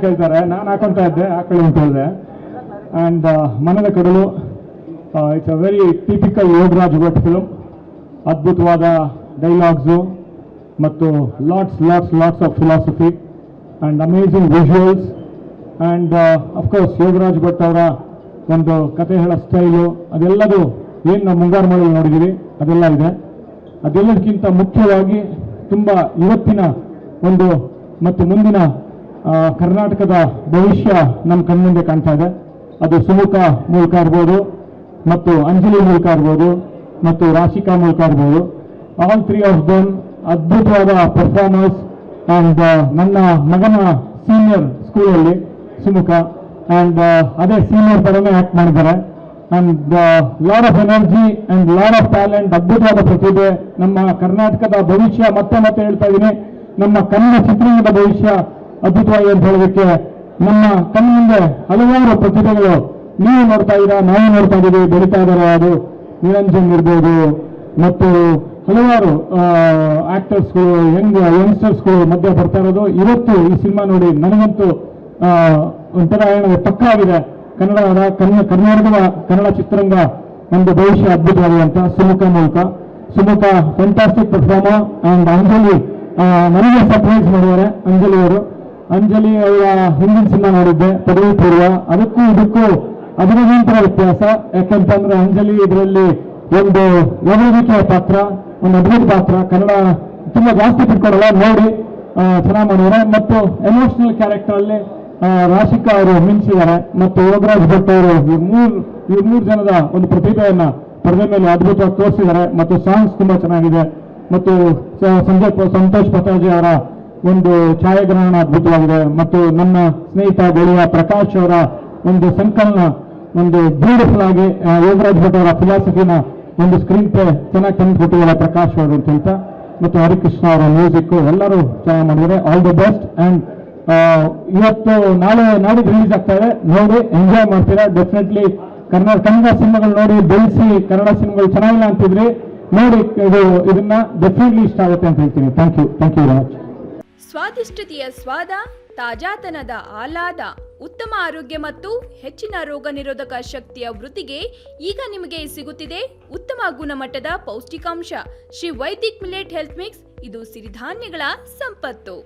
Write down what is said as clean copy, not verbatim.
ಕೇಳ್ತಾರೆ, ನಾನು ಹಾಕೊಂತ ಇದ್ದೆ ಹಾಕೊಳ್ಳಿ ಅಂತ ಹೇಳಿದೆ. ಆ್ಯಂಡ್ ಮನದ ಕಡಲು, it's a very typical Yogaraj Bhat film. ಅದ್ಭುತವಾದ ಡೈಲಾಗ್ಸು ಮತ್ತು lots of philosophy and amazing visuals. And of course Yogaraj Bhat ಅವರ ಒಂದು ಕತೆ ಹೇಳೋ ಸ್ಟೈಲು, ಅದೆಲ್ಲದು ಏನು ನಾವು ಮುಂಗಾರು ಮಳೆ ನೋಡಿದ್ದೀವಿ ಅದೆಲ್ಲ ಇದೆ. ಅದೆಲ್ಲದಕ್ಕಿಂತ ಮುಖ್ಯವಾಗಿ ತುಂಬ ಇವತ್ತಿನ ಒಂದು ಮತ್ತು ಮುಂದಿನ ಕರ್ನಾಟಕದ ಭವಿಷ್ಯ ನಮ್ಮ ಕಣ್ಮುಂದೆ ಕಾಣ್ತಾ ಇದೆ. ಅದು ಸುಮುಖ ಮೂಲಕ ಇರ್ಬೋದು, ಮತ್ತು ಅಂಜಲಿ ಮೂಲಕ ಇರ್ಬೋದು, ಮತ್ತು ರಾಶಿಕಾ ಮೂಲಕ ಇರ್ಬೋದು. ಆಲ್ ತ್ರೀ ಆಫ್ ದೆಮ್ ಅದ್ಭುತವಾದ ಪರ್ಫಾರ್ಮೆನ್ಸ್. ಆ್ಯಂಡ್ ನನ್ನ ಮಗನ ಸೀನಿಯರ್ ಸ್ಕೂಲಲ್ಲಿ ಸುಮುಖ, ಆ್ಯಂಡ್ ಅದೇ ಸೀನಿಯರ್ ಥರನೇ ಆ್ಯಕ್ಟ್ ಮಾಡಿದ್ದಾರೆ. And lot of energy and lot of talent, ಅದ್ಭುತವಾದ ಪ್ರತಿಭೆ. ನಮ್ಮ ಕರ್ನಾಟಕದ ಭವಿಷ್ಯ, ಮತ್ತೆ ಹೇಳ್ತಾ ಇದ್ದೀನಿ, ನಮ್ಮ ಕನ್ನಡ ಚಿತ್ರರಂಗದ ಭವಿಷ್ಯ ಅದ್ಭುತವಾಗಿ ಅಂತ ಹೇಳೋದಕ್ಕೆ ನಮ್ಮ ಕಣ್ಣಿಂದ ಹಲವಾರು ಪ್ರತಿಭೆಗಳು ನೀವು ನೋಡ್ತಾ ಇದ್ದೀರಾ, ನಾವು ನೋಡ್ತಾ ಇದ್ದೀವಿ, ಬೆಳೀತಾ ಇದ್ದಾರೆ. ಅದು ನಿರಂಜನ್ ಇರ್ಬೋದು, ಮತ್ತು ಹಲವಾರು ಆಕ್ಟರ್ಸ್ಗಳು, ಯಂಗ್ಸ್ಟರ್ಸ್ಗಳು ಮಧ್ಯೆ ಬರ್ತಾ ಇರೋದು. ಇವತ್ತು ಈ ಸಿನಿಮಾ ನೋಡಿ ನನಗಂತೂ ಒಂಥರ ಪಕ್ಕ ಆಗಿದೆ. ಕರ್ನಾಟಕದ ಕನ್ನಡ ಚಿತ್ರರಂಗ ಒಂದು ಭವಿಷ್ಯ ಅದ್ಭುತವಾಗಿದೆ ಅಂತ. Sumukha fantastic performer. And Anjali ನನಗೆ ಸರ್ಪ್ರೈಸ್ ಮಾಡಿದ್ದಾರೆ. ಅಂಜಲಿ ಅವರ ಹಿಂದಿನ ಸಿನಿಮಾ ನೋಡಿದ್ದೆ, ಪದವಿ ಪೂರ್ವ. ಅದಕ್ಕೂ ಇದಕ್ಕೂ ಅದರ ವ್ಯತ್ಯಾಸ. ಯಾಕಂತಂದ್ರೆ ಅಂಜಲಿ ಇದರಲ್ಲಿ ಒಂದು ಒಬ್ಬರಿಕೆಯ ಪಾತ್ರ, ಒಂದು ಅದ್ಭುತ ಪಾತ್ರ. ಕನ್ನಡ ತುಂಬ ಜಾಸ್ತಿ ಬಿಟ್ಕೊಡಲ್ಲ, ನೋಡಿ ಚೆನ್ನಾಗಿ ಮಾಡಿದ್ದಾರೆ. ಮತ್ತು ಎಮೋಷನಲ್ ಕ್ಯಾರೆಕ್ಟರ್ ಅಲ್ಲಿ ರಾಶಿಕಾ ಅವರು ಮಿಂಚಿದ್ದಾರೆ, ಮತ್ತು ಯೋಗರಾಜ್ ಭಟ್ ಅವರು ಈ ಮೂರು ಜನದ ಒಂದು ಪ್ರತಿಭೆಯನ್ನ ಪರದೆ ಮೇಲೆ ಅದ್ಭುತವಾಗಿ ತೋರಿಸಿದ್ದಾರೆ. ಮತ್ತು ಸಾಂಗ್ಸ್ ತುಂಬಾ ಚೆನ್ನಾಗಿದೆ. ಮತ್ತು ಸಂತೋಷ್ ಪತಾಜಿ ಅವರ ಒಂದು ಛಾಯಾಗ್ರಹಣ ಅದ್ಭುತವಾಗಿದೆ. ಮತ್ತು ನನ್ನ ಸ್ನೇಹಿತ ಗೆಳೆಯ ಪ್ರಕಾಶ್ ಅವರ ಒಂದು ಸಂಕಲನ ಒಂದು ಬ್ಯೂಟಿಫುಲ್ ಆಗಿ ಯೋಗರಾಜ್ ಭಟ್ ಅವರ ಫಿಲಾಸಫಿನ ಒಂದು ಸ್ಕ್ರೀನ್ ಪ್ಲೇ ಚೆನ್ನಾಗಿ ತಂದುಕೊಟ್ಟಿದ್ದಾರೆ ಪ್ರಕಾಶ್ ಅವರು ಅಂತ ಹೇಳ್ತಾ. ಮತ್ತು ಹರಿಕೃಷ್ಣ ಅವರ ಮ್ಯೂಸಿಕ್ ಎಲ್ಲರೂ ಚೆನ್ನಾಗಿ ಮಾಡಿದ್ದಾರೆ. All the best. ಆ್ಯಂಡ್ ಇವತ್ತು ನಾಡಿದ್ದು ರಿಲೀಸ್ ಆಗ್ತಾ ಇದೆ, ನೋಡಿ ಎಂಜಾಯ್ ಮಾಡ್ತೀರಾ ಡೆಫಿನೆಟ್ಲಿ. ಕನ್ನಡ ಸಿನಿಮಾಗಳು ನೋಡಿ ಬೆಳೆಸಿ, ಕನ್ನಡ ಸಿನಿಮಾಗಳು ಚೆನ್ನಾಗಿಲ್ಲ ಅಂತಿದ್ರಿ, ನೋಡಿ ಇದನ್ನ ಡೆಫಿನೆಟ್ಲಿ ಇಷ್ಟ ಆಗುತ್ತೆ ಅಂತ ಹೇಳ್ತೀನಿ. Thank you very much. ಸ್ವಾದಿಷ್ಟತೆಯ ಸ್ವಾದ, ತಾಜಾತನದ ಆಹ್ಲಾದ, ಉತ್ತಮ ಆರೋಗ್ಯ ಮತ್ತು ಹೆಚ್ಚಿನ ರೋಗ ನಿರೋಧಕ ಶಕ್ತಿಯ ವೃದ್ಧಿಗೆ ಈಗ ನಿಮಗೆ ಸಿಗುತ್ತಿದೆ ಉತ್ತಮ ಗುಣಮಟ್ಟದ ಪೌಷ್ಟಿಕಾಂಶ. Shri Vaidik millet health mix, ಇದು ಸಿರಿಧಾನ್ಯಗಳ ಸಂಪತ್ತು.